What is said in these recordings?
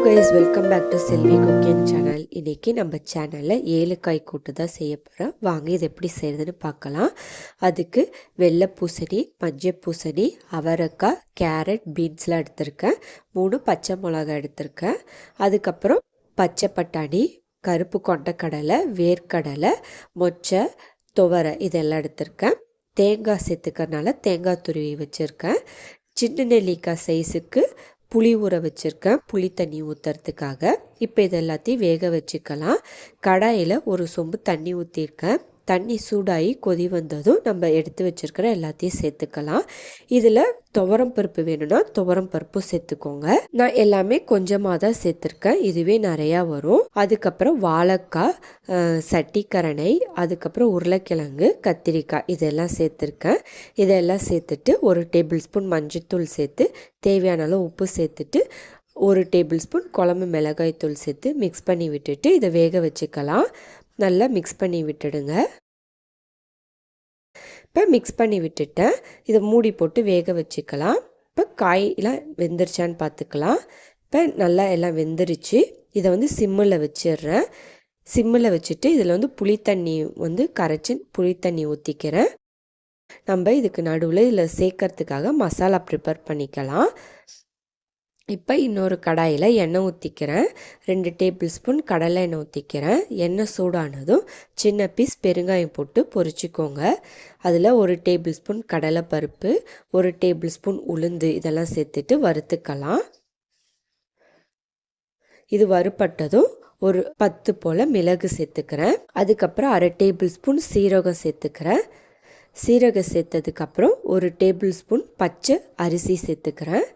Guys, welcome back to Selvi cooking channel. இன்றைக்கி நம்ம சேனலில் ஏலக்காய் கூட்டு தான் செய்ய போகிறோம். வாங்க இது எப்படி செய்கிறதுன்னு பார்க்கலாம். அதுக்கு வெள்ளை பூசணி, மஞ்சள் பூசணி, அவரைக்காய், கேரட், பீன்ஸ்லாம் எடுத்திருக்கேன். 3 பச்சை மிளகாய் எடுத்திருக்கேன். அதுக்கப்புறம் பச்சை பட்டாணி, கருப்பு கொண்டக்கடலை, வேர்க்கடலை, மொச்சை, துவரை இதெல்லாம் எடுத்திருக்கேன். தேங்காய் சேர்த்துக்கிறதுனால தேங்காய் துருவி வச்சுருக்கேன். சின்ன நெல்லிக்காய் சைஸுக்கு புளி ஊற வச்சுருக்கேன், புளி தண்ணி ஊற்றுறதுக்காக. இப்போ இது எல்லாத்தையும் வேக வச்சுக்கலாம். கடாயில் ஒரு சொம்பு தண்ணி ஊற்றிருக்கேன். தண்ணி சூடாகி கொதி வந்ததும் நம்ம எடுத்து வச்சுருக்கிற எல்லாத்தையும் சேர்த்துக்கலாம். இதில் துவரம் பருப்பு வேணும்னா துவரம் பருப்பு சேர்த்துக்கோங்க. நான் எல்லாமே கொஞ்சமாக தான் சேர்த்துருக்கேன், இதுவே நிறையா வரும். அதுக்கப்புறம் வாழைக்காய், சட்டிக்கரணை, அதுக்கப்புறம் உருளைக்கிழங்கு, கத்திரிக்காய் இதெல்லாம் சேர்த்துருக்கேன். இதெல்லாம் சேர்த்துட்டு 1 டேபிள் ஸ்பூன் மஞ்சள்தூள் சேர்த்து தேவையான அளவு உப்பு சேர்த்துட்டு 1 டேபிள் ஸ்பூன் குழம்பு மிளகாய் தூள் சேர்த்து மிக்ஸ் பண்ணி விட்டுட்டு இதை வேக வச்சுக்கலாம். நல்லா மிக்ஸ் பண்ணி விட்டுடுங்க. இப்போ மிக்ஸ் பண்ணி விட்டுட்டேன். இதை மூடி போட்டு வேக வச்சுக்கலாம். இப்போ காயெலாம் வெந்துருச்சான்னு பார்த்துக்கலாம். இப்போ நல்லா எல்லாம் வெந்துருச்சு. இதை சிம்மில் வச்சிடுறேன். சிம்மில் வச்சுட்டு இதில் புளி தண்ணி கரைச்சி புளி தண்ணி ஊற்றிக்கிறேன். நம்ம இதுக்கு நடுவில் இதில் சேர்க்கறதுக்காக மசாலா ப்ரிப்பேர் பண்ணிக்கலாம். இப்போ இன்னொரு கடாயில் எண்ணெய் ஊற்றிக்கிறேன். 2 டேபிள் ஸ்பூன் கடலை எண்ணெய் ஊற்றிக்கிறேன். எண்ணெய் சூடானதும் சின்ன பீஸ் பெருங்காயம் போட்டு பொரிச்சிக்கோங்க. அதில் 1 டேபிள் ஸ்பூன் கடலை பருப்பு, 1 டேபிள் ஸ்பூன் உளுந்து இதெல்லாம் சேர்த்துட்டு வறுத்துக்கலாம். இது வறுப்பட்டதும் ஒரு 10 போல் மிளகு சேர்த்துக்கிறேன். அதுக்கப்புறம் 1/2 டேபிள் ஸ்பூன் சீரகம் சேர்த்துக்கிறேன். சீரகம் சேர்த்ததுக்கப்புறம் 1 டேபிள் ஸ்பூன் பச்சை அரிசி சேர்த்துக்கிறேன்.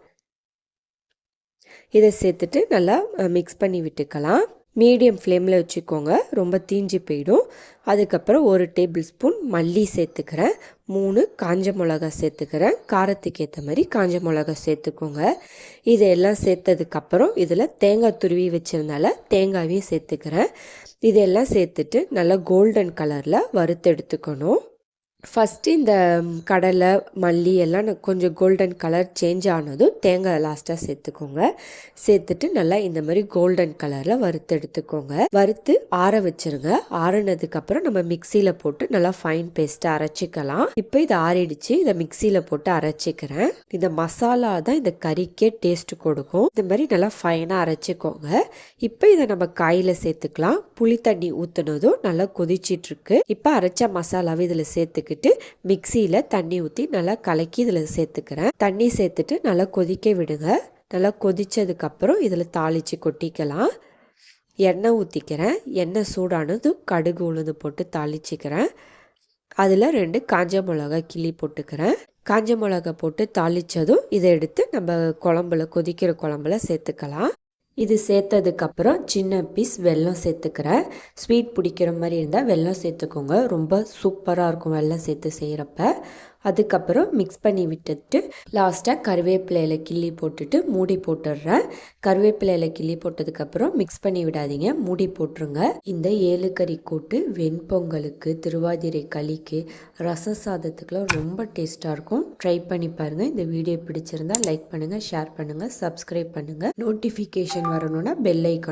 இதை சேர்த்துட்டு நல்லா மிக்ஸ் பண்ணி விட்டுக்கலாம். மீடியம் ஃப்ளேமில் வச்சுக்கோங்க, ரொம்ப தீஞ்சு போயிடும். அதுக்கப்புறம் 1 டேபிள் ஸ்பூன் மல்லி சேர்த்துக்கிறேன். 3 காஞ்ச மிளகா சேர்த்துக்கிறேன். காரத்துக்கு ஏற்ற மாதிரி காஞ்ச மிளகா சேர்த்துக்கோங்க. இதெல்லாம் சேர்த்ததுக்கப்புறம் இதில் தேங்காய் துருவி வச்சுருந்தால தேங்காயும் சேர்த்துக்கிறேன். இதெல்லாம் சேர்த்துட்டு நல்லா கோல்டன் கலரில் வறுத்து எடுத்துக்கணும். ஃபஸ்ட்டு இந்த கடலை, மல்லி எல்லாம் கொஞ்சம் கோல்டன் கலர் சேஞ்ச் ஆனதும் தேங்காய் லாஸ்ட்டாக சேர்த்துக்கோங்க. சேர்த்துட்டு நல்லா இந்த மாதிரி கோல்டன் கலரில் வறுத்து எடுத்துக்கோங்க. வறுத்து ஆற வச்சுருங்க. ஆறினதுக்கப்புறம் நம்ம மிக்சியில் போட்டு நல்லா ஃபைன் பேஸ்ட்டாக அரைச்சிக்கலாம். இப்போ இதை ஆறிடுச்சு. இதை மிக்சியில் போட்டு அரைச்சிக்கிறேன். இந்த மசாலா தான் இந்த கறிக்கே டேஸ்ட் கொடுக்கும். இந்த மாதிரி நல்லா ஃபைனாக அரைச்சிக்கோங்க. இப்போ இதை நம்ம காயில் சேர்த்துக்கலாம். புளி தண்ணி ஊற்றுனதும் நல்லா கொதிச்சிட்ருக்கு. இப்போ அரைச்ச மசாலாவை இதில் சேர்த்துக்கு மிக்சியில் தண்ணி ஊற்றி நல்லா கலக்கி இதில் சேர்த்துக்கிறேன். தண்ணி சேர்த்துட்டு நல்லா கொதிக்க விடுங்க. நல்லா கொதிச்சதுக்கப்புறம் இதில் தாளித்து கொட்டிக்கலாம். எண்ணெய் ஊற்றிக்கிறேன். எண்ணெய் சூடானதும் கடுகு உளுந்து போட்டு தாளிச்சிக்கிறேன். அதில் 2 காஞ்ச மிளகாய் கிள்ளி போட்டுக்கிறேன். காஞ்ச மிளகாய் போட்டு தாளித்ததும் இதை எடுத்து நம்ம குழம்புல கொதிக்கிற குழம்புல சேர்த்துக்கலாம். இது சேர்த்ததுக்கப்புறம் சின்ன பீஸ் வெல்லம் சேர்த்துக்கிறேன். ஸ்வீட் பிடிக்கிற மாதிரி இருந்தால் வெல்லம் சேர்த்துக்கோங்க. ரொம்ப சூப்பராக இருக்கும் வெல்லம் சேர்த்து செய்கிறப்ப. அதுக்கப்புறம் மிக்ஸ் பண்ணி விட்டுட்டு லாஸ்ட்டாக கருவேப்பிலையில் கிள்ளி போட்டுட்டு மூடி போட்டுடுறேன். கருவேப்பிலையில் கிள்ளி போட்டதுக்கப்புறம் மிக்ஸ் பண்ணி விடாதீங்க, மூடி போட்டுருங்க. இந்த ஏலுக்கறி கூட்டு வெண்பொங்கலுக்கு, திருவாதிரை களிக்கு, ரச சாதத்துக்குலாம் ரொம்ப டேஸ்ட்டாக இருக்கும். ட்ரை பண்ணி பாருங்கள். இந்த வீடியோ பிடிச்சிருந்தா லைக் பண்ணுங்கள், ஷேர் பண்ணுங்கள், சப்ஸ்கிரைப் பண்ணுங்கள். நோட்டிஃபிகேஷன் வரணும்னா பெல் ஐக்கான்